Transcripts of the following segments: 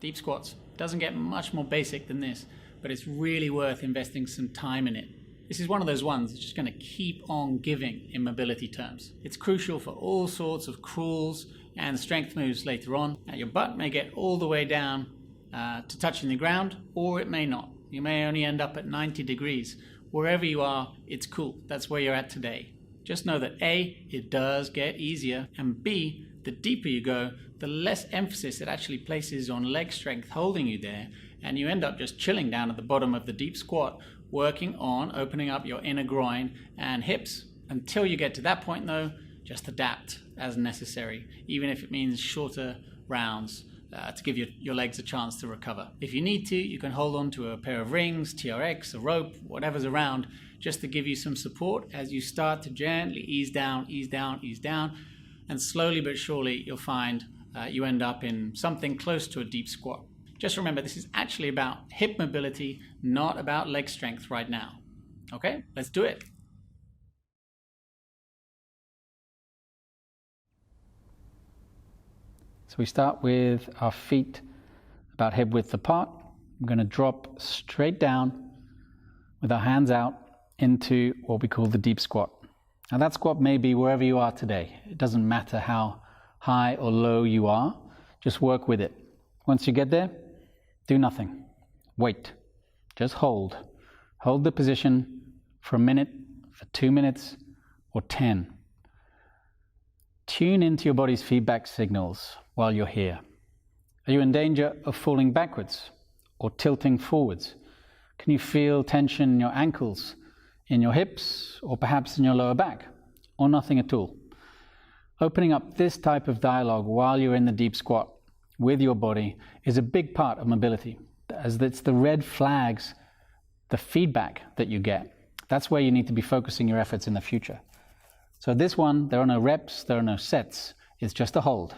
deep squats. Doesn't get much more basic than this, but it's really worth investing some time in it. This is one of those ones that's just going to keep on giving in mobility terms. It's crucial for all sorts of crawls and strength moves later on. Now, your butt may get all the way down to touching the ground, or it may not. You may only end up at 90 degrees. Wherever you are, it's cool. That's where you're at today. Just know that A, it does get easier, and B, the deeper you go, the less emphasis it actually places on leg strength holding you there, and you end up just chilling down at the bottom of the deep squat, working on opening up your inner groin and hips. Until you get to that point though, just adapt as necessary, even if it means shorter rounds to give your legs a chance to recover. If you need to, you can hold on to a pair of rings, TRX, a rope, whatever's around, just to give you some support as you start to gently ease down, ease down, ease down, and slowly but surely you'll find you end up in something close to a deep squat. Just remember, this is actually about hip mobility, not about leg strength right now. Okay, let's do it. So we start with our feet about hip width apart. We're going to drop straight down with our hands out into what we call the deep squat. Now that squat may be wherever you are today. It doesn't matter how high or low you are, just work with it. Once you get there, do nothing. Wait. Just hold. Hold the position for a minute, for 2 minutes, or 10. Tune into your body's feedback signals while you're here. Are you in danger of falling backwards or tilting forwards? Can you feel tension in your ankles, in your hips, or perhaps in your lower back, or nothing at all? Opening up this type of dialogue while you're in the deep squat with your body is a big part of mobility, as it's the red flags, the feedback that you get. That's where you need to be focusing your efforts in the future. So this one, there are no reps, there are no sets, it's just a hold.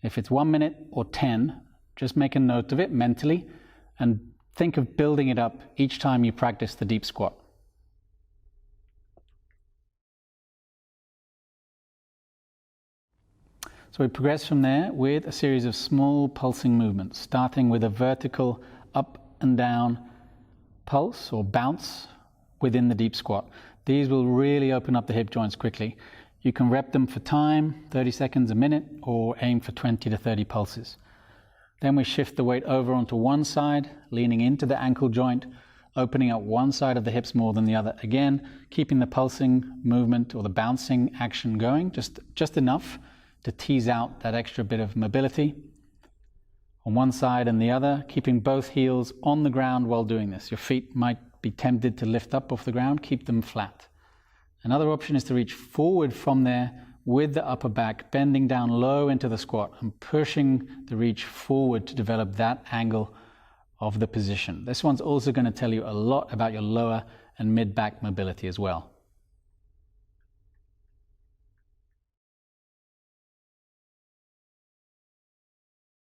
If it's 1 minute or 10, just make a note of it mentally and think of building it up each time you practice the deep squat. So we progress from there with a series of small pulsing movements, starting with a vertical up and down pulse or bounce within the deep squat. These will really open up the hip joints quickly. You can rep them for time, 30 seconds, a minute, or aim for 20 to 30 pulses. Then we shift the weight over onto one side, leaning into the ankle joint, opening up one side of the hips more than the other. Again, keeping the pulsing movement or the bouncing action going, just enough to tease out that extra bit of mobility on one side and the other, keeping both heels on the ground while doing this. Your feet might be tempted to lift up off the ground, keep them flat. Another option is to reach forward from there with the upper back, bending down low into the squat and pushing the reach forward to develop that angle of the position. This one's also going to tell you a lot about your lower and mid-back mobility as well.